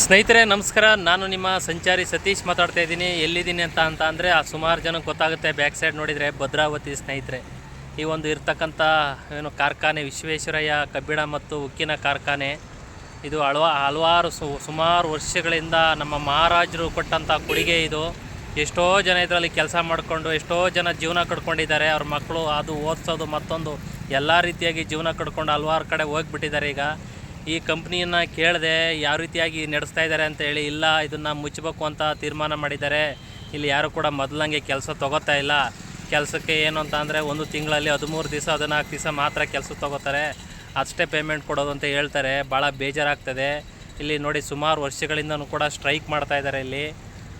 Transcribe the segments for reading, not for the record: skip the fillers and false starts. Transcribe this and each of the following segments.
ಸ್ನೇಹಿತರೆ ನಮಸ್ಕಾರ. ನಾನು ನಿಮ್ಮ ಸಂಚಾರಿ ಸತೀಶ್ ಮಾತಾಡ್ತಾ ಇದ್ದೀನಿ. ಎಲ್ಲಿದ್ದೀನಿ ಅಂತ ಅಂದರೆ ಸುಮಾರು ಜನಕ್ಕೆ ಗೊತ್ತಾಗುತ್ತೆ. ಬ್ಯಾಕ್ ಸೈಡ್ ನೋಡಿದರೆ ಭದ್ರಾವತಿ ಸ್ನೇಹಿತರೆ. ಈ ಒಂದು ಇರ್ತಕ್ಕಂಥ ಕಾರ್ಖಾನೆ ವಿಶ್ವೇಶ್ವರಯ್ಯ ಕಬ್ಬಿಣ ಮತ್ತು ಉಕ್ಕಿನ ಕಾರ್ಖಾನೆ. ಇದು ಹಲವಾರು ಸುಮಾರು ವರ್ಷಗಳಿಂದ ನಮ್ಮ ಮಹಾರಾಜರು ಕೊಟ್ಟಂಥ ಕೊಡುಗೆ ಇದು. ಎಷ್ಟೋ ಜನ ಇದರಲ್ಲಿ ಕೆಲಸ ಮಾಡಿಕೊಂಡು ಎಷ್ಟೋ ಜನ ಜೀವನ ಕಟ್ಕೊಂಡಿದ್ದಾರೆ. ಅವ್ರ ಮಕ್ಕಳು ಅದು ಓದಿಸೋದು ಮತ್ತೊಂದು ಎಲ್ಲ ರೀತಿಯಾಗಿ ಜೀವನ ಕಟ್ಕೊಂಡು ಹಲವಾರು ಕಡೆ ಹೋಗಿಬಿಟ್ಟಿದ್ದಾರೆ. ಈಗ ಈ ಕಂಪ್ನಿಯನ್ನು ಕೇಳಿದೆ ಯಾವ ರೀತಿಯಾಗಿ ನಡೆಸ್ತಾ ಇದ್ದಾರೆ ಅಂತ ಹೇಳಿ, ಇಲ್ಲ ಇದನ್ನು ಮುಚ್ಚಬೇಕು ಅಂತ ತೀರ್ಮಾನ ಮಾಡಿದ್ದಾರೆ. ಇಲ್ಲಿ ಯಾರು ಕೂಡ ಮೊದಲಂಗೆ ಕೆಲಸ ತೊಗೋತಾ ಇಲ್ಲ. ಕೆಲಸಕ್ಕೆ ಏನು ಅಂತ ಅಂದರೆ ಒಂದು ತಿಂಗಳಲ್ಲಿ 13 ದಿವಸ 14 ದಿವಸ ಮಾತ್ರ ಕೆಲಸ ತೊಗೋತಾರೆ, ಅಷ್ಟೇ ಪೇಮೆಂಟ್ ಕೊಡೋದು ಅಂತ ಹೇಳ್ತಾರೆ. ಭಾಳ ಬೇಜಾರಾಗ್ತದೆ. ಇಲ್ಲಿ ನೋಡಿ ಸುಮಾರು ವರ್ಷಗಳಿಂದನೂ ಕೂಡ ಸ್ಟ್ರೈಕ್ ಮಾಡ್ತಾ ಇದ್ದಾರೆ. ಇಲ್ಲಿ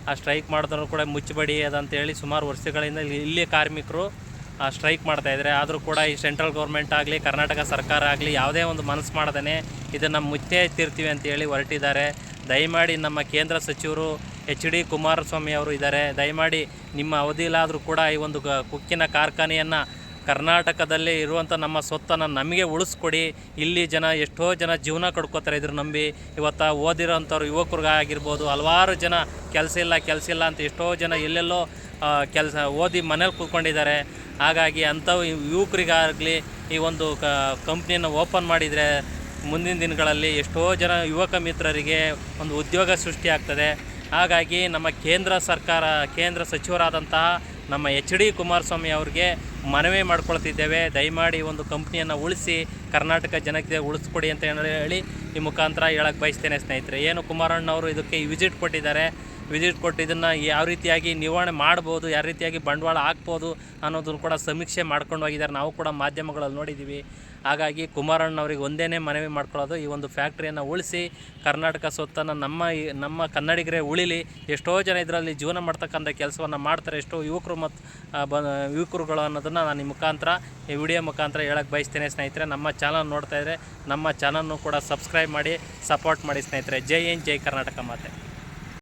ಆ ಸ್ಟ್ರೈಕ್ ಮಾಡಿದ್ರು ಕೂಡ ಮುಚ್ಚಬೇಡಿ ಅದಂತೇಳಿ ಸುಮಾರು ವರ್ಷಗಳಿಂದ ಇಲ್ಲಿ ಕಾರ್ಮಿಕರು ಸ್ಟ್ರೈಕ್ ಮಾಡ್ತಾಯಿದ್ದಾರೆ. ಆದರೂ ಕೂಡ ಈ ಸೆಂಟ್ರಲ್ ಗೌರ್ಮೆಂಟ್ ಆಗಲಿ ಕರ್ನಾಟಕ ಸರ್ಕಾರ ಆಗಲಿ ಯಾವುದೇ ಒಂದು ಮನಸ್ಸು ಮಾಡ್ದೇ ಇದನ್ನು ಮುಚ್ಚೇ ತೀರ್ತೀವಿ ಅಂತೇಳಿ ಹೊರಟಿದ್ದಾರೆ. ದಯಮಾಡಿ ನಮ್ಮ ಕೇಂದ್ರ ಸಚಿವರು HD ಕುಮಾರಸ್ವಾಮಿ ಅವರು ಇದ್ದಾರೆ. ದಯಮಾಡಿ ನಿಮ್ಮ ಅವಧಿಲಾದರೂ ಕೂಡ ಈ ಒಂದು ಉಕ್ಕಿನ ಕಾರ್ಖಾನೆಯನ್ನು ಕರ್ನಾಟಕದಲ್ಲಿ ಇರುವಂಥ ನಮ್ಮ ಸೊತ್ತನ್ನು ನಮಗೆ ಉಳಿಸ್ಕೊಡಿ. ಇಲ್ಲಿ ಎಷ್ಟೋ ಜನ ಜೀವನ ಕಡ್ಕೋತಾರೆ ಇದ್ರ ನಂಬಿ. ಇವತ್ತು ಓದಿರೋಂಥವ್ರು ಯುವಕರಿಗಾಗಿರ್ಬೋದು, ಹಲವಾರು ಜನ ಕೆಲಸ ಇಲ್ಲ ಅಂತ ಎಷ್ಟೋ ಜನ ಎಲ್ಲೆಲ್ಲೋ ಕೆಲಸ ಓದಿ ಮನೇಲಿ ಕೂತ್ಕೊಂಡಿದ್ದಾರೆ. ಹಾಗಾಗಿ ಅಂಥವು ಯುವಕರಿಗಾಗಲಿ ಈ ಒಂದು ಕಂಪ್ನಿಯನ್ನು ಓಪನ್ ಮಾಡಿದರೆ ಮುಂದಿನ ದಿನಗಳಲ್ಲಿ ಎಷ್ಟೋ ಜನ ಯುವಕ ಮಿತ್ರರಿಗೆ ಒಂದು ಉದ್ಯೋಗ ಸೃಷ್ಟಿಯಾಗ್ತದೆ. ಹಾಗಾಗಿ ನಮ್ಮ ಕೇಂದ್ರ ಸಚಿವರಾದಂತಹ ನಮ್ಮ HD ಕುಮಾರಸ್ವಾಮಿ ಅವ್ರಿಗೆ ಮನವಿ ಮಾಡ್ಕೊಳ್ತಿದ್ದೇವೆ. ದಯಮಾಡಿ ಒಂದು ಕಂಪ್ನಿಯನ್ನು ಉಳಿಸಿ ಕರ್ನಾಟಕ ಜನಕ್ಕೆ ಉಳಿಸ್ಕೊಡಿ ಅಂತ ಹೇಳಿ ಈ ಮುಖಾಂತರ ಹೇಳಕ್ಕೆ ಬಯಸ್ತೇನೆ ಸ್ನೇಹಿತರೆ. ಏನು ಕುಮಾರಣ್ಣವರು ಇದಕ್ಕೆ ವಿಸಿಟ್ ಕೊಟ್ಟಿದ್ದಾರೆ. ವಿಸಿಟ್ ಕೊಟ್ಟು ಇದನ್ನು ಯಾವ ರೀತಿಯಾಗಿ ನಿರ್ವಹಣೆ ಮಾಡ್ಬೋದು, ಯಾವ ರೀತಿಯಾಗಿ ಬಂಡವಾಳ ಹಾಕ್ಬೋದು ಅನ್ನೋದನ್ನು ಕೂಡ ಸಮೀಕ್ಷೆ ಮಾಡ್ಕೊಂಡು ಹೋಗಿದ್ದಾರೆ. ನಾವು ಕೂಡ ಮಾಧ್ಯಮಗಳಲ್ಲಿ ನೋಡಿದ್ದೀವಿ. ಹಾಗಾಗಿ ಕುಮಾರಣ್ಣವ್ರಿಗೆ ಒಂದೇ ಮನವಿ ಮಾಡ್ಕೊಳ್ಳೋದು, ಈ ಒಂದು ಫ್ಯಾಕ್ಟ್ರಿಯನ್ನು ಉಳಿಸಿ ಕರ್ನಾಟಕ ಸೊತ್ತನ್ನು ನಮ್ಮ ಕನ್ನಡಿಗರೇ ಉಳಿಲಿ. ಎಷ್ಟೋ ಜನ ಇದರಲ್ಲಿ ಜೀವನ ಮಾಡ್ತಕ್ಕಂಥ ಕೆಲಸವನ್ನು ಮಾಡ್ತಾರೆ, ಎಷ್ಟೋ ಯುವಕರುಗಳು ಅನ್ನೋದನ್ನು ನಾನು ಈ ಮುಖಾಂತರ ಈ ವಿಡಿಯೋ ಮುಖಾಂತರ ಹೇಳಕ್ಕೆ ಬಯಸ್ತೇನೆ ಸ್ನೇಹಿತರೆ. ನಮ್ಮ ಚಾನಲ್ ನೋಡ್ತಾಯಿದ್ರೆ ನಮ್ಮ ಚಾನಲ್ನು ಕೂಡ ಸಬ್ಸ್ಕ್ರೈಬ್ ಮಾಡಿ ಸಪೋರ್ಟ್ ಮಾಡಿ ಸ್ನೇಹಿತರೆ. ಜೈ ಹಿಂದ್, ಜೈ ಕರ್ನಾಟಕ ಮಾತೆ.